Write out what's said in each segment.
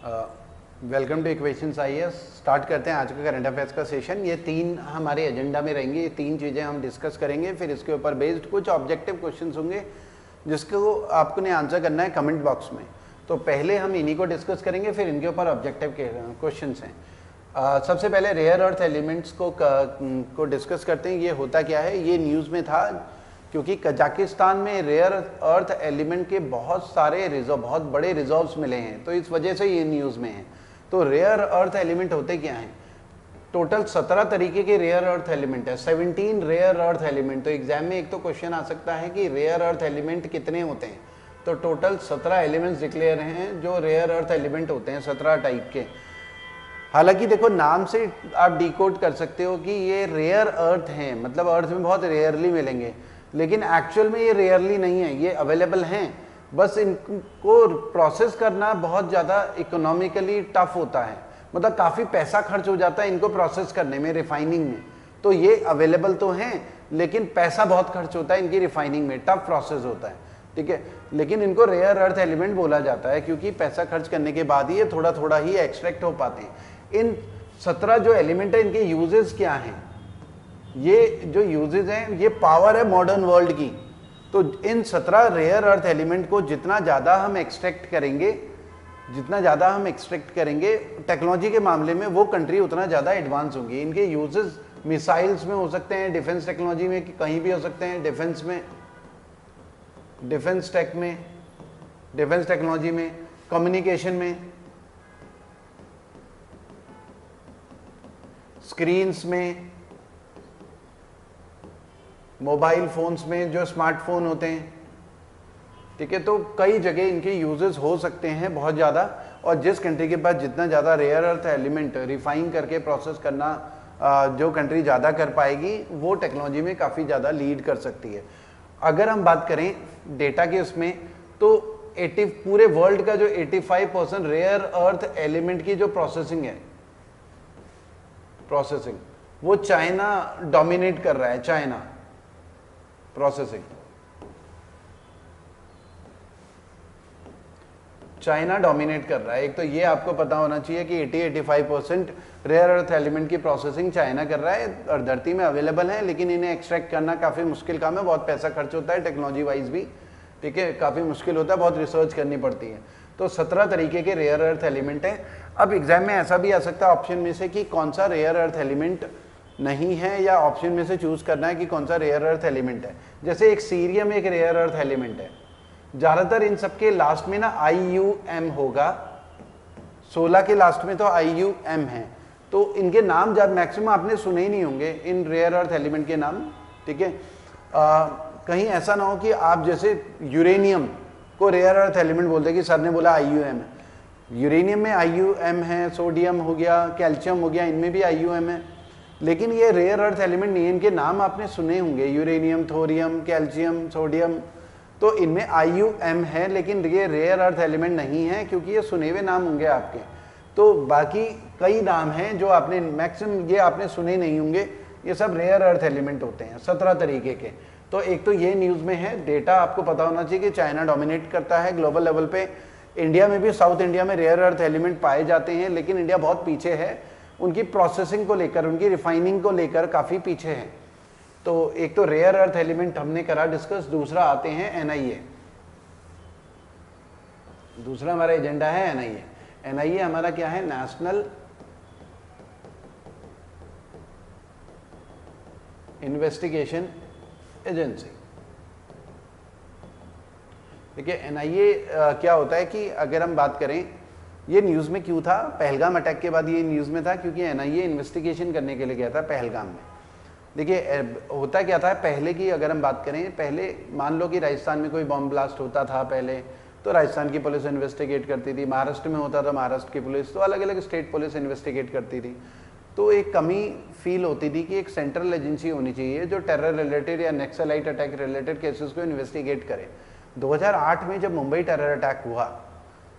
Welcome two equations IAS. Start करते हैं आज का करंट अफेयर्स का सेशन। ये तीन हमारे एजेंडा में रहेंगे, ये तीन चीज़ें हम डिस्कस करेंगे, फिर इसके ऊपर बेस्ड कुछ ऑब्जेक्टिव क्वेश्चंस होंगे जिसको आपको ने आंसर करना है कमेंट बॉक्स में। तो पहले हम इन्हीं को डिस्कस करेंगे, फिर इनके ऊपर ऑब्जेक्टिव क्वेश्चंस हैं। सबसे पहले रेयर अर्थ एलिमेंट्स को डिस्कस करते हैं। ये होता क्या है, ये न्यूज़ में था क्योंकि कजाकिस्तान में रेयर अर्थ एलिमेंट के बहुत सारे बहुत बड़े रिजर्व्स मिले हैं, तो इस वजह से ये न्यूज़ में है। तो रेयर अर्थ एलिमेंट होते क्या हैं? टोटल 17 तरीके के रेयर अर्थ एलिमेंट है, 17 रेयर अर्थ एलिमेंट। तो एग्जाम में एक तो क्वेश्चन आ सकता है कि रेयर अर्थ एलिमेंट कितने होते हैं, तो टोटल 17 एलिमेंट्स डिक्लेयर हैं जो रेयर अर्थ एलिमेंट होते हैं, 17 टाइप के। हालांकि देखो नाम से आप डिकोड कर सकते हो कि ये रेयर अर्थ हैं, मतलब अर्थ में बहुत रेयरली मिलेंगे, लेकिन एक्चुअल में ये रेयरली नहीं है, ये अवेलेबल हैं, बस इनको प्रोसेस करना बहुत ज़्यादा इकोनॉमिकली टफ होता है, मतलब काफ़ी पैसा खर्च हो जाता है इनको प्रोसेस करने में, रिफाइनिंग में। तो ये अवेलेबल तो हैं लेकिन पैसा बहुत खर्च होता है इनकी रिफाइनिंग में, टफ प्रोसेस होता है, ठीक है। लेकिन इनको रेयर अर्थ एलिमेंट बोला जाता है क्योंकि पैसा खर्च करने के बाद ही ये थोड़ा थोड़ा ही एक्सट्रैक्ट हो पाते हैं। इन 17 जो एलिमेंट है इनके यूजेस क्या हैं? ये जो यूजेस हैं, ये पावर है मॉडर्न वर्ल्ड की। तो इन 17 रेयर अर्थ एलिमेंट को जितना ज़्यादा हम एक्सट्रैक्ट करेंगे टेक्नोलॉजी के मामले में, वो कंट्री उतना ज़्यादा एडवांस होंगी। इनके यूजेस मिसाइल्स में हो सकते हैं, डिफेंस टेक्नोलॉजी में कहीं भी हो सकते हैं, डिफेंस टेक्नोलॉजी में, कम्युनिकेशन में, स्क्रीन्स में, मोबाइल फोन्स में जो स्मार्टफोन होते हैं, ठीक है। तो कई जगह इनके यूजेस हो सकते हैं बहुत ज़्यादा, और जिस कंट्री के पास जितना ज़्यादा रेयर अर्थ एलिमेंट रिफाइन करके प्रोसेस करना जो कंट्री ज़्यादा कर पाएगी, वो टेक्नोलॉजी में काफ़ी ज़्यादा लीड कर सकती है। अगर हम बात करें डेटा के उसमें, तो पूरे वर्ल्ड का जो 85% रेयर अर्थ एलिमेंट की जो प्रोसेसिंग वो चाइना डोमिनेट कर रहा है। चाइना डोमिनेट कर रहा है। एक तो ये आपको पता होना चाहिए कि 80-85% रेयर अर्थ एलिमेंट की प्रोसेसिंग चाइना कर रहा है, और धरती में अवेलेबल है, लेकिन इन्हें एक्सट्रैक्ट करना काफ़ी मुश्किल काम है, बहुत पैसा खर्च होता है टेक्नोलॉजी वाइज भी, ठीक है, काफ़ी मुश्किल होता है, बहुत रिसर्च करनी पड़ती है। तो 17 तरीके के रेयर अर्थ एलिमेंट हैं। अब एग्जाम में ऐसा भी आ सकता है ऑप्शन में से कि कौन सा रेयर अर्थ एलिमेंट नहीं है, या ऑप्शन में से चूज करना है कि कौन सा रेयर अर्थ एलिमेंट है। जैसे एक सीरियम एक रेयर अर्थ एलिमेंट है, ज़्यादातर इन सबके लास्ट में ना IUM होगा, 16 के लास्ट में तो IUM है, तो इनके नाम जब मैक्सिमम आपने सुने ही नहीं होंगे इन रेयर अर्थ एलिमेंट के नाम, ठीक है। कहीं ऐसा ना हो कि आप जैसे यूरेनियम को रेयर अर्थ एलिमेंट बोलते कि सर ने बोला IUM है, यूरेनियम में IUM है, सोडियम हो गया, कैल्शियम हो गया, इनमें भी IUM है, लेकिन ये रेयर अर्थ एलिमेंट नहीं है। इनके नाम आपने सुने होंगे, यूरेनियम, थोरियम, कैल्शियम, सोडियम, तो इनमें IUM है, लेकिन ये रेयर अर्थ एलिमेंट नहीं है क्योंकि ये सुने हुए नाम होंगे आपके। तो बाकी कई नाम हैं जो आपने मैक्सिमम ये आपने सुने नहीं होंगे, ये सब रेयर अर्थ एलिमेंट होते हैं 17 तरीके के। तो एक तो ये न्यूज़ में है, डेटा आपको पता होना चाहिए कि चाइना डोमिनेट करता है ग्लोबल लेवल पे। इंडिया में भी, साउथ इंडिया में रेयर अर्थ एलिमेंट पाए जाते हैं, लेकिन इंडिया बहुत पीछे है, उनकी प्रोसेसिंग को लेकर, उनकी रिफाइनिंग को लेकर काफ़ी पीछे है। तो एक तो रेयर अर्थ एलिमेंट हमने करा डिस्कस, दूसरा आते हैं NIA। दूसरा हमारा एजेंडा है NIA हमारा क्या है? National investigation agency. देखिए NIA क्या होता है कि अगर हम बात करें, ये न्यूज़ में क्यों था? पहलगाम अटैक के बाद ये न्यूज़ में था क्योंकि NIA इन्वेस्टिगेशन करने के लिए गया था पहलगाम में। देखिए होता क्या था पहले की, अगर हम बात करें, पहले मान लो कि राजस्थान में कोई बॉम्ब ब्लास्ट होता था पहले, तो राजस्थान की पुलिस इन्वेस्टिगेट करती थी, महाराष्ट्र में होता था महाराष्ट्र की पुलिस, तो अलग अलग स्टेट पुलिस इन्वेस्टिगेट करती थी। तो एक कमी फील होती थी कि एक सेंट्रल एजेंसी होनी चाहिए जो टेरर रिलेटेड या नक्सलाइट अटैक रिलेटेड केसेस को इन्वेस्टिगेट करे। 2008 में जब मुंबई टेरर अटैक हुआ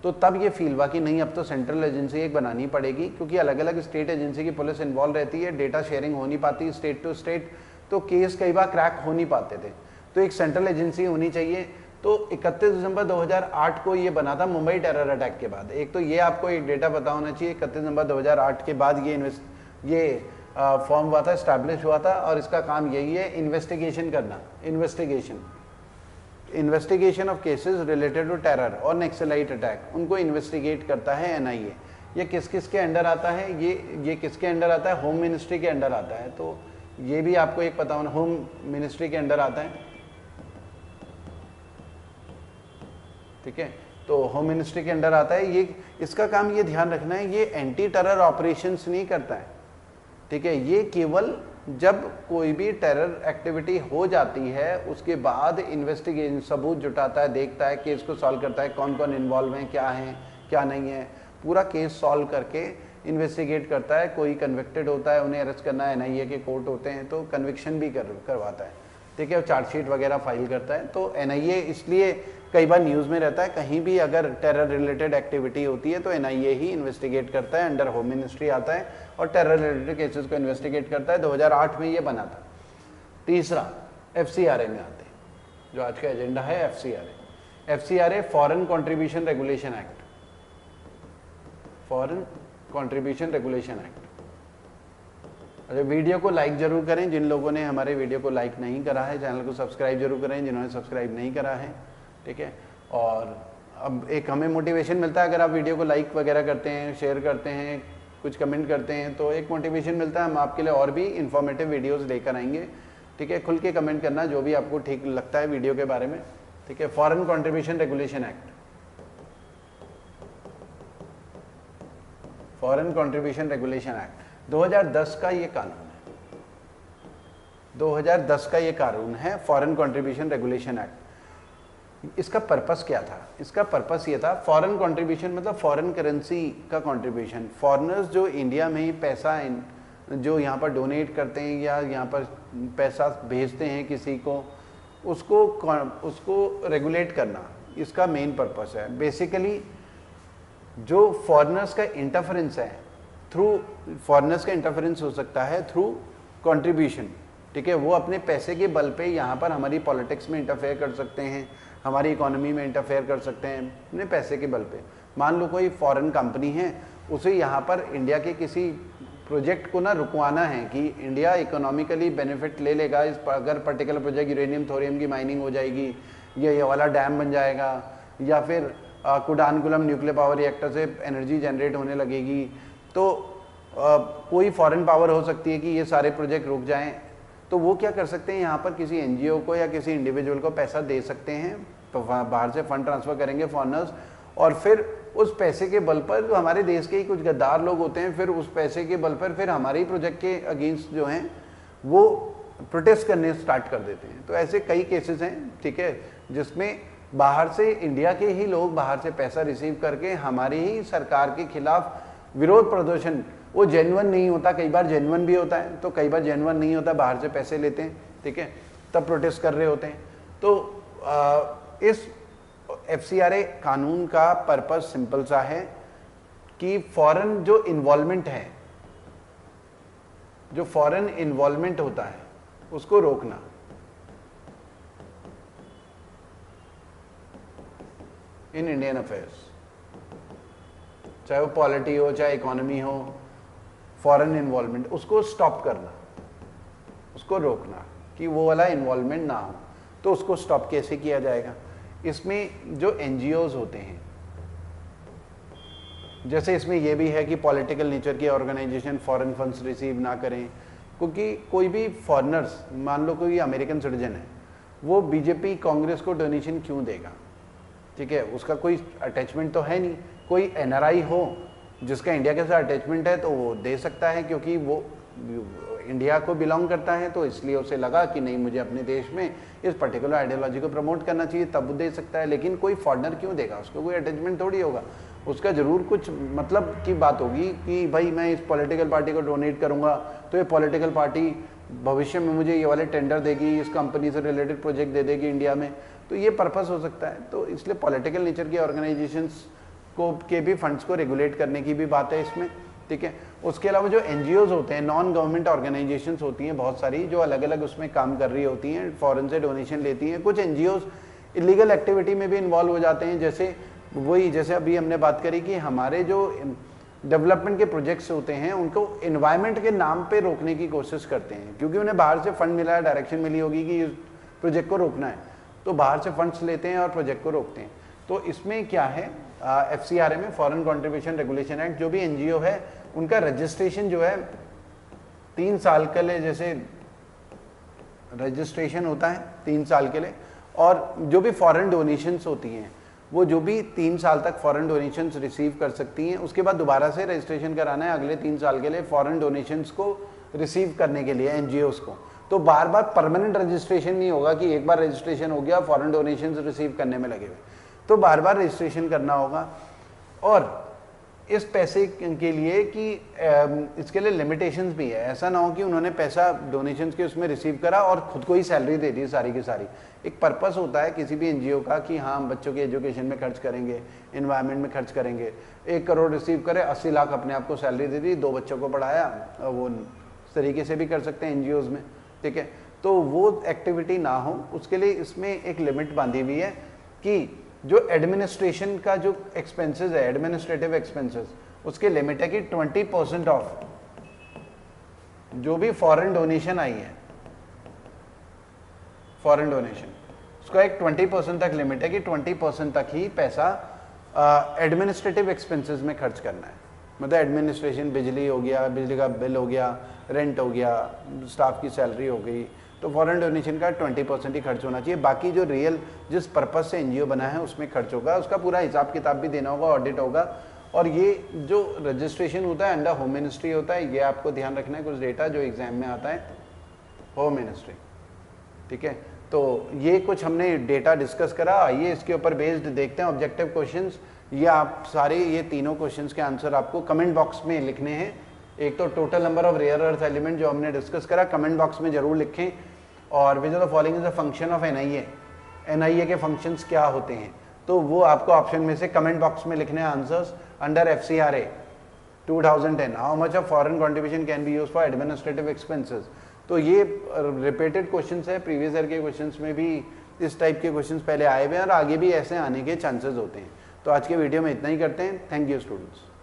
तो तब ये फील हुआ कि नहीं, अब तो सेंट्रल एजेंसी एक बनानी पड़ेगी, क्योंकि अलग अलग स्टेट एजेंसी की पुलिस इन्वॉल्व रहती है, डेटा शेयरिंग हो नहीं पाती स्टेट टू स्टेट, तो केस कई बार क्रैक हो नहीं पाते थे, तो एक सेंट्रल एजेंसी होनी चाहिए। तो 31 दिसंबर 2008 को ये बना था मुंबई टेरर अटैक के बाद। एक तो ये आपको एक डेटा पता होना चाहिए, 31 दिसंबर 2008 के बाद ये फॉर्म हुआ था, इस्टेब्लिश हुआ था, और इसका काम यही है इन्वेस्टिगेशन करना, investigation of cases related to terror और नक्सलाइट अटैक, उनको इन्वेस्टिगेट करता है एनआईए। ये किस किस के अंडर आता है, ये किसके अंडर आता है, होम मिनिस्ट्री के अंडर आता है। तो ये भी आपको एक पता होना, होम मिनिस्ट्री के अंडर आता है, ठीक है। तो होम मिनिस्ट्री के अंडर आता है ये। इसका काम ये ध्यान रखना है, ये एंटी टेरर ऑपरेशंस नहीं करता है, ठीक है। ये केवल जब कोई भी टेरर एक्टिविटी हो जाती है उसके बाद इन्वेस्टिगेशन, सबूत जुटाता है, देखता है, केस को सॉल्व करता है, कौन कौन इन्वॉल्व हैं, क्या है क्या नहीं है, पूरा केस सॉल्व करके इन्वेस्टिगेट करता है। कोई कन्विक्टेड होता है, उन्हें अरेस्ट करना है, एनआईए के कोर्ट होते हैं तो कन्विक्शन भी करवाता है, ठीक है, और चार्जशीट वगैरह फाइल करता है। तो एनआईए इसलिए कई बार न्यूज़ में रहता है, कहीं भी अगर टेरर रिलेटेड एक्टिविटी होती है तो एनआईए ही इन्वेस्टिगेट करता है, अंडर होम मिनिस्ट्री आता है और टेरर रिलेटेड केसेस को इन्वेस्टिगेट करता है। 2008 में ये बना था। तीसरा एफसीआरए में आते हैं, जो आज का एजेंडा है FCRA. FCRA foreign contribution regulation act, foreign contribution regulation act. अरे वीडियो को लाइक जरूर करें, जिन लोगों ने हमारे वीडियो को लाइक नहीं करा है, चैनल को सब्सक्राइब जरूर करें जिन्होंने सब्सक्राइब नहीं करा है, ठीक है। और अब एक हमें मोटिवेशन मिलता है, अगर आप वीडियो को लाइक वगैरह करते हैं, शेयर करते हैं, कुछ कमेंट करते हैं तो एक मोटिवेशन मिलता है, हम आपके लिए और भी इंफॉर्मेटिव वीडियोस लेकर आएंगे, ठीक है। खुल के कमेंट करना जो भी आपको ठीक लगता है वीडियो के बारे में, ठीक है। Foreign contribution regulation act, foreign contribution regulation act 2010 का ये कानून है, 2010 का ये कानून है फॉरेन कंट्रीब्यूशन रेगुलेशन एक्ट। इसका पर्पस क्या था? इसका पर्पस ये था, फॉरेन कंट्रीब्यूशन मतलब फॉरेन करेंसी का कंट्रीब्यूशन। फॉरेनर्स जो इंडिया में ही पैसा जो यहाँ पर डोनेट करते हैं या यहाँ पर पैसा भेजते हैं किसी को, उसको रेगुलेट करना इसका मेन पर्पस है। बेसिकली जो फॉरेनर्स का इंटरफेरेंस है, थ्रू फॉरेनर्स का इंटरफेरेंस हो सकता है थ्रू कंट्रीब्यूशन, ठीक है। वो अपने पैसे के बल पे यहाँ पर हमारी पॉलिटिक्स में इंटरफेयर कर सकते हैं, हमारी इकोनॉमी में इंटरफेयर कर सकते हैं अपने पैसे के बल पे। मान लो कोई फॉरेन कंपनी है, उसे यहाँ पर इंडिया के किसी प्रोजेक्ट को ना रुकवाना है कि इंडिया इकोनॉमिकली बेनिफिट ले लेगा इस अगर पर्टिकुलर प्रोजेक्ट यूरेनियम थोरियम की माइनिंग हो जाएगी, ये वाला डैम बन जाएगा, या फिर कुडानकुलम न्यूक्लियर पावर रिएक्टर से एनर्जी जनरेट होने लगेगी, तो कोई फॉरेन पावर हो सकती है कि ये सारे प्रोजेक्ट रुक जाएं। तो वो क्या कर सकते हैं, यहाँ पर किसी एनजीओ को या किसी इंडिविजुअल को पैसा दे सकते हैं, तो बाहर से फंड ट्रांसफर करेंगे फॉरेनर्स, और फिर उस पैसे के बल पर जो हमारे देश के ही कुछ गद्दार लोग होते हैं, फिर उस पैसे के बल पर फिर हमारे ही प्रोजेक्ट के अगेंस्ट जो हैं वो प्रोटेस्ट करने स्टार्ट कर देते हैं। तो ऐसे कई केसेस हैं, ठीक है, जिसमें बाहर से इंडिया के ही लोग बाहर से पैसा रिसीव करके हमारी ही सरकार के खिलाफ विरोध प्रदर्शन, वो जेन्युइन नहीं होता, कई बार जेन्युइन भी होता है, तो कई बार जेन्युइन नहीं होता, बाहर से पैसे लेते हैं, ठीक है, तब प्रोटेस्ट कर रहे होते हैं। तो इस एफसीआरए कानून का पर्पस सिंपल सा है कि फॉरेन जो इन्वॉल्वमेंट है, जो फॉरेन इन्वॉल्वमेंट होता है उसको रोकना। इन इंडियन अफेयर्स, चाहे वो पॉलिटी हो चाहे इकोनॉमी हो, फॉरेन इन्वॉल्वमेंट उसको स्टॉप करना, उसको रोकना कि वो वाला इन्वॉल्वमेंट ना हो। तो उसको स्टॉप कैसे किया जाएगा? इसमें जो एनजीओज होते हैं, जैसे इसमें यह भी है कि पॉलिटिकल नेचर की ऑर्गेनाइजेशन फॉरेन फंड्स रिसीव ना करें, क्योंकि कोई भी फॉरेनर्स, मान लो कोई अमेरिकन सिटीजन है, वो बीजेपी कांग्रेस को डोनेशन क्यों देगा, ठीक है, उसका कोई अटैचमेंट तो है नहीं। कोई एनआरआई हो जिसका इंडिया के साथ अटैचमेंट है तो वो दे सकता है, क्योंकि वो इंडिया को बिलोंग करता है, तो इसलिए उसे लगा कि नहीं मुझे अपने देश में इस पर्टिकुलर आइडियोलॉजी को प्रमोट करना चाहिए, तब वो दे सकता है। लेकिन कोई फॉरेनर क्यों देगा? उसको कोई अटैचमेंट थोड़ी होगा, उसका जरूर कुछ मतलब की बात होगी कि भाई मैं इस पॉलिटिकल पार्टी को डोनेट करूंगा तो ये पॉलिटिकल पार्टी भविष्य में मुझे ये वाले टेंडर देगी, इस कंपनी से रिलेटेड प्रोजेक्ट दे देगी इंडिया में, तो ये पर्पस हो सकता है। तो इसलिए पॉलिटिकल नेचर की ऑर्गेनाइजेशंस को के भी फंड्स को रेगुलेट करने की भी बात है इसमें, ठीक है। उसके अलावा जो एनजीओज होते हैं, नॉन गवर्नमेंट ऑर्गेनाइजेशंस होती हैं बहुत सारी, जो अलग अलग उसमें काम कर रही होती हैं, फॉरेन से डोनेशन लेती हैं। कुछ एनजीओज इलीगल एक्टिविटी में भी इन्वॉल्व हो जाते हैं। जैसे अभी हमने बात करी कि हमारे जो डेवलपमेंट के प्रोजेक्ट्स होते हैं उनको एनवायरनमेंट के नाम पे रोकने की कोशिश करते हैं, क्योंककि उन्हें बाहर से फंड मिला है, डायरेक्शन मिली होगी कि इस प्रोजेक्ट को रोकना है, तो बाहर से फंड्स लेते हैं और प्रोजेक्ट को रोकते हैं। तो इसमें क्या है, FCRA में फॉरेन कंट्रीब्यूशन रेगुलेशन एक्ट, जो भी NGO है उनका रजिस्ट्रेशन जो है 3 साल के लिए, जैसे रजिस्ट्रेशन होता है 3 साल के लिए, और जो भी फॉरेन डोनेशंस होती हैं वो जो भी 3 साल तक फॉरेन डोनेशंस रिसीव कर सकती हैं, उसके बाद दोबारा से रजिस्ट्रेशन कराना है अगले 3 साल के लिए फॉरेन डोनेशंस को रिसीव करने के लिए NGOs को। तो बार बार परमानेंट रजिस्ट्रेशन नहीं होगा कि एक बार रजिस्ट्रेशन हो गया फॉरेन डोनेशंस रिसीव करने में लगे हुए, तो बार बार रजिस्ट्रेशन करना होगा। और इस पैसे के लिए कि इसके लिए लिमिटेशंस भी है, ऐसा ना हो कि उन्होंने पैसा डोनेशंस के उसमें रिसीव करा और खुद को ही सैलरी दे दी सारी की सारी। एक पर्पस होता है किसी भी NGO का कि हाँ हम बच्चों के एजुकेशन में खर्च करेंगे, इन्वायरमेंट में खर्च करेंगे, 1 करोड़ रिसीव करे, 80 लाख अपने आप को सैलरी दे दी, 2 बच्चों को पढ़ाया, वो इस तरीके से भी कर सकते हैं NGOs में, ठीक है। तो वो एक्टिविटी ना हो उसके लिए इसमें एक लिमिट बांधी हुई है कि जो एडमिनिस्ट्रेशन का जो एक्सपेंसेस है, एडमिनिस्ट्रेटिव एक्सपेंसेस, उसके लिमिट है कि 20% ऑफ जो भी फॉरेन डोनेशन आई है, फॉरेन डोनेशन उसका एक 20% तक लिमिट है कि 20% तक ही पैसा एडमिनिस्ट्रेटिव एक्सपेंसेस में खर्च करना है। मतलब एडमिनिस्ट्रेशन, बिजली हो गया, बिजली का बिल हो गया, रेंट हो गया, स्टाफ की सैलरी हो गई, तो फॉरेन डोनेशन का 20% ही खर्च होना चाहिए। बाकी जो रियल जिस पर्पस से NGO बना है उसमें खर्च होगा, उसका पूरा हिसाब किताब भी देना होगा, ऑडिट होगा। और ये जो रजिस्ट्रेशन होता है अंडर होम मिनिस्ट्री होता है, ये आपको ध्यान रखना है, कुछ डेटा जो एग्जाम में आता है होम मिनिस्ट्री, ठीक है। तो ये कुछ हमने डेटा डिस्कस करा, आइए इसके ऊपर बेस्ड देखते हैं ऑब्जेक्टिव क्वेश्चंस। ये आप सारे ये तीनों क्वेश्चंस के आंसर आपको कमेंट बॉक्स में लिखने हैं। एक तो total number of rare earth element जो हमने डिस्कस करा, कमेंट बॉक्स में जरूर लिखें। और which of the following is a function of NIA के फंक्शंस क्या होते हैं, तो वो आपको ऑप्शन में से कमेंट बॉक्स में लिखने हैं answers. Under FCRA 2010 how much of foreign contribution can be used for administrative expenses. तो ये रिपीटेड क्वेश्चंस है, प्रीवियस ईयर के क्वेश्चंस में भी इस टाइप के क्वेश्चंस पहले आए हुए हैं और आगे भी ऐसे आने के चांसेस होते हैं। तो आज के वीडियो में इतना ही करते हैं। Thank you students.